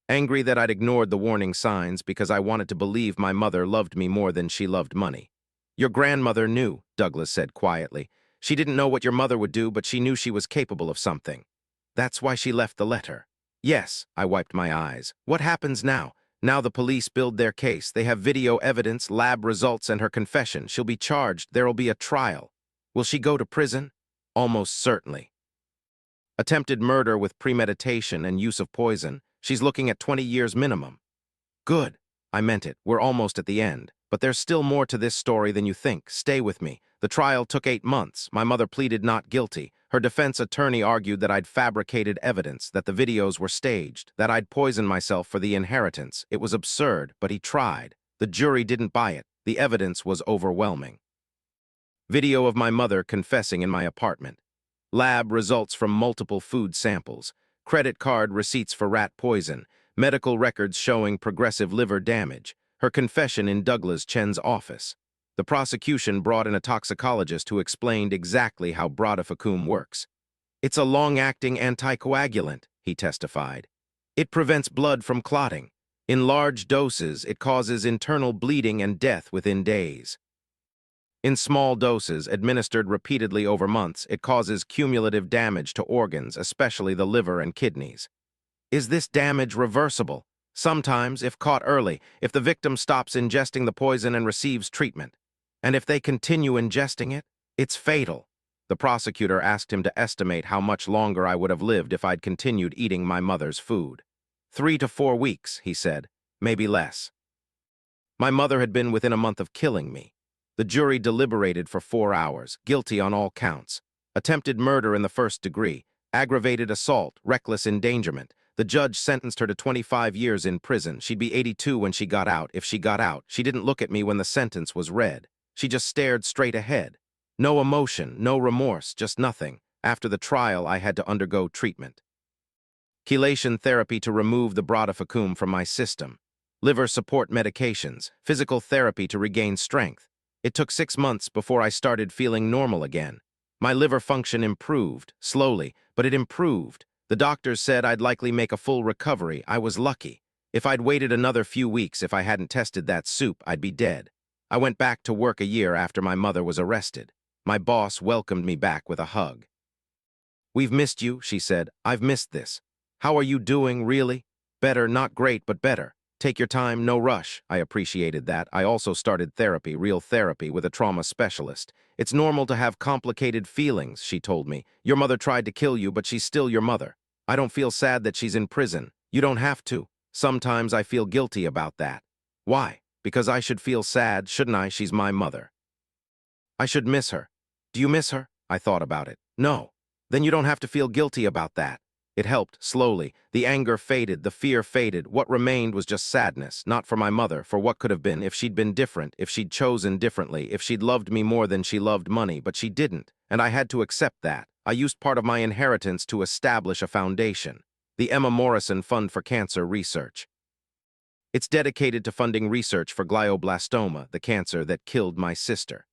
Angry that I'd ignored the warning signs because I wanted to believe my mother loved me more than she loved money. Your grandmother knew, Douglas said quietly. She didn't know what your mother would do, but she knew she was capable of something. That's why she left the letter. Yes, I wiped my eyes. What happens now? Now the police build their case. They have video evidence, lab results, and her confession. She'll be charged. There'll be a trial. Will she go to prison? Almost certainly. Attempted murder with premeditation and use of poison. She's looking at 20 years minimum. Good. I meant it. We're almost at the end. But there's still more to this story than you think. Stay with me. The trial took 8 months. My mother pleaded not guilty. Her defense attorney argued that I'd fabricated evidence, that the videos were staged, that I'd poisoned myself for the inheritance. It was absurd, but he tried. The jury didn't buy it. The evidence was overwhelming. Video of my mother confessing in my apartment. Lab results from multiple food samples. Credit card receipts for rat poison. Medical records showing progressive liver damage. Her confession in Douglas Chen's office. The prosecution brought in a toxicologist who explained exactly how Brodifacoum works. It's a long-acting anticoagulant, he testified. It prevents blood from clotting. In large doses, it causes internal bleeding and death within days. In small doses, administered repeatedly over months, it causes cumulative damage to organs, especially the liver and kidneys. Is this damage reversible? Sometimes, if caught early, if the victim stops ingesting the poison and receives treatment. And if they continue ingesting it, it's fatal. The prosecutor asked him to estimate how much longer I would have lived if I'd continued eating my mother's food. 3 to 4 weeks, he said, maybe less. My mother had been within a month of killing me. The jury deliberated for 4 hours, guilty on all counts. Attempted murder in the first degree, aggravated assault, reckless endangerment. The judge sentenced her to 25 years in prison. She'd be 82 when she got out. If she got out, she didn't look at me when the sentence was read. She just stared straight ahead. No emotion, no remorse, just nothing. After the trial, I had to undergo treatment. Chelation therapy to remove the Brodifacoum from my system. Liver support medications, physical therapy to regain strength. It took 6 months before I started feeling normal again. My liver function improved, slowly, but it improved. The doctors said I'd likely make a full recovery. I was lucky. If I'd waited another few weeks, if I hadn't tested that soup, I'd be dead. I went back to work a year after my mother was arrested. My boss welcomed me back with a hug. "We've missed you," she said. "I've missed this. How are you doing, really?" "Better, not great, but better. Take your time, no rush." I appreciated that. I also started therapy, real therapy, with a trauma specialist. "It's normal to have complicated feelings," she told me. "Your mother tried to kill you, but she's still your mother. I don't feel sad that she's in prison. You don't have to. Sometimes I feel guilty about that." "Why? Because I should feel sad, shouldn't I? She's my mother. I should miss her." "Do you miss her?" I thought about it. "No. Then you don't have to feel guilty about that." It helped, slowly. The anger faded, the fear faded. What remained was just sadness, not for my mother, for what could have been, if she'd been different, if she'd chosen differently, if she'd loved me more than she loved money, but she didn't, and I had to accept that. I used part of my inheritance to establish a foundation, the Emma Morrison Fund for Cancer Research. It's dedicated to funding research for glioblastoma, the cancer that killed my sister.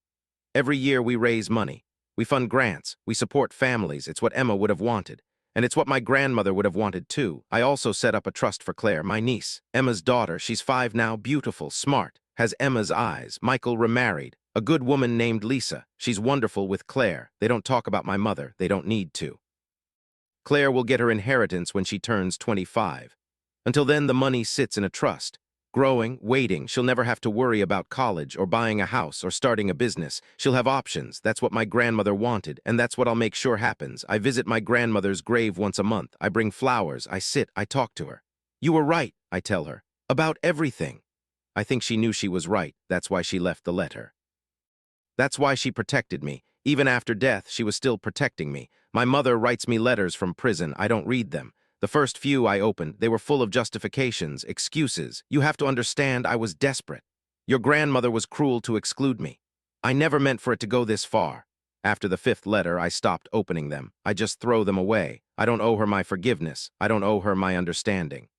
Every year we raise money. We fund grants. We support families. It's what Emma would have wanted. And it's what my grandmother would have wanted too. I also set up a trust for Claire, my niece, Emma's daughter. She's 5 now, beautiful, smart, has Emma's eyes. Michael remarried. A good woman named Lisa. She's wonderful with Claire. They don't talk about my mother. They don't need to. Claire will get her inheritance when she turns 25. Until then, the money sits in a trust. Growing, waiting, she'll never have to worry about college or buying a house or starting a business. She'll have options. That's what my grandmother wanted, and that's what I'll make sure happens. I visit my grandmother's grave once a month. I bring flowers. I sit. I talk to her. "You were right," I tell her, "about everything." I think she knew she was right. That's why she left the letter. That's why she protected me. Even after death, she was still protecting me. My mother writes me letters from prison. I don't read them. The first few I opened, they were full of justifications, excuses. "You have to understand, I was desperate. Your grandmother was cruel to exclude me. I never meant for it to go this far." After the 5th letter, I stopped opening them. I just throw them away. I don't owe her my forgiveness. I don't owe her my understanding.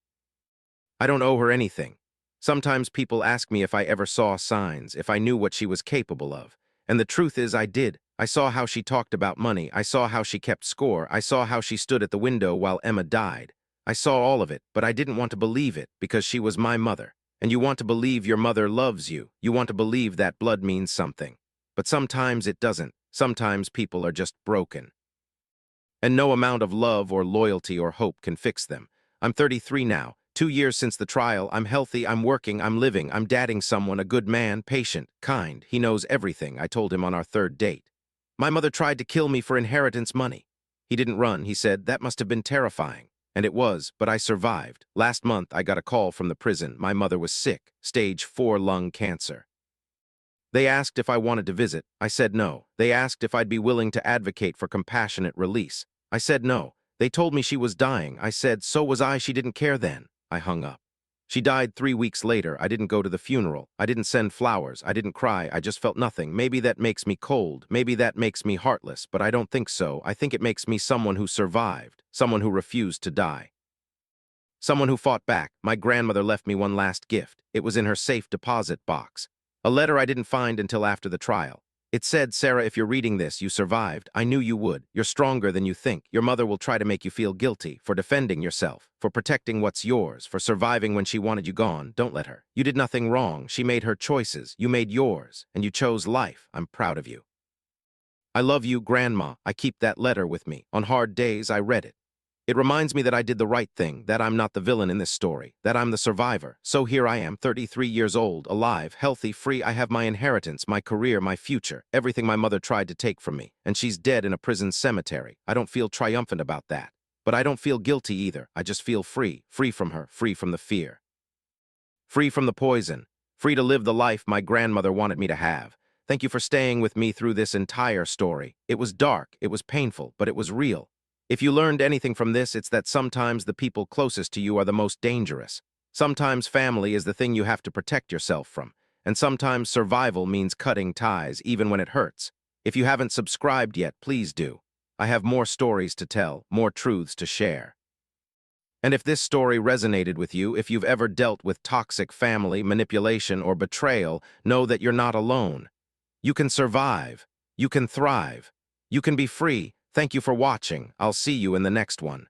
I don't owe her anything. Sometimes people ask me if I ever saw signs, if I knew what she was capable of. And the truth is, I did. I saw how she talked about money. I saw how she kept score. I saw how she stood at the window while Emma died. I saw all of it, but I didn't want to believe it because she was my mother. And you want to believe your mother loves you. You want to believe that blood means something. But sometimes it doesn't. Sometimes people are just broken. And no amount of love or loyalty or hope can fix them. I'm 33 now. 2 years since the trial. I'm healthy, I'm working, I'm living, I'm dating someone, a good man, patient, kind. He knows everything, I told him on our 3rd date. My mother tried to kill me for inheritance money. He didn't run, he said. That must have been terrifying. And it was, but I survived. Last month, I got a call from the prison. My mother was sick, stage 4 lung cancer. They asked if I wanted to visit. I said no. They asked if I'd be willing to advocate for compassionate release. I said no. They told me she was dying. I said, so was I. She didn't care then. I hung up. She died 3 weeks later. I didn't go to the funeral. I didn't send flowers. I didn't cry. I just felt nothing. Maybe that makes me cold. Maybe that makes me heartless, but I don't think so. I think it makes me someone who survived, someone who refused to die. Someone who fought back. My grandmother left me one last gift. It was in her safe deposit box. A letter I didn't find until after the trial. It said, "Sarah, if you're reading this, you survived. I knew you would. You're stronger than you think. Your mother will try to make you feel guilty for defending yourself, for protecting what's yours, for surviving when she wanted you gone. Don't let her. You did nothing wrong. She made her choices. You made yours, and you chose life. I'm proud of you. I love you, Grandma." I keep that letter with me. On hard days, I read it. It reminds me that I did the right thing, that I'm not the villain in this story, that I'm the survivor. So here I am, 33 years old, alive, healthy, free. I have my inheritance, my career, my future, everything my mother tried to take from me. And she's dead in a prison cemetery. I don't feel triumphant about that. But I don't feel guilty either. I just feel free, free from her, free from the fear. Free from the poison, free to live the life my grandmother wanted me to have. Thank you for staying with me through this entire story. It was dark, it was painful, but it was real. If you learned anything from this, it's that sometimes the people closest to you are the most dangerous. Sometimes family is the thing you have to protect yourself from. And sometimes survival means cutting ties, even when it hurts. If you haven't subscribed yet, please do. I have more stories to tell, more truths to share. And if this story resonated with you, if you've ever dealt with toxic family, manipulation, or betrayal, know that you're not alone. You can survive. You can thrive. You can be free. Thank you for watching. I'll see you in the next one.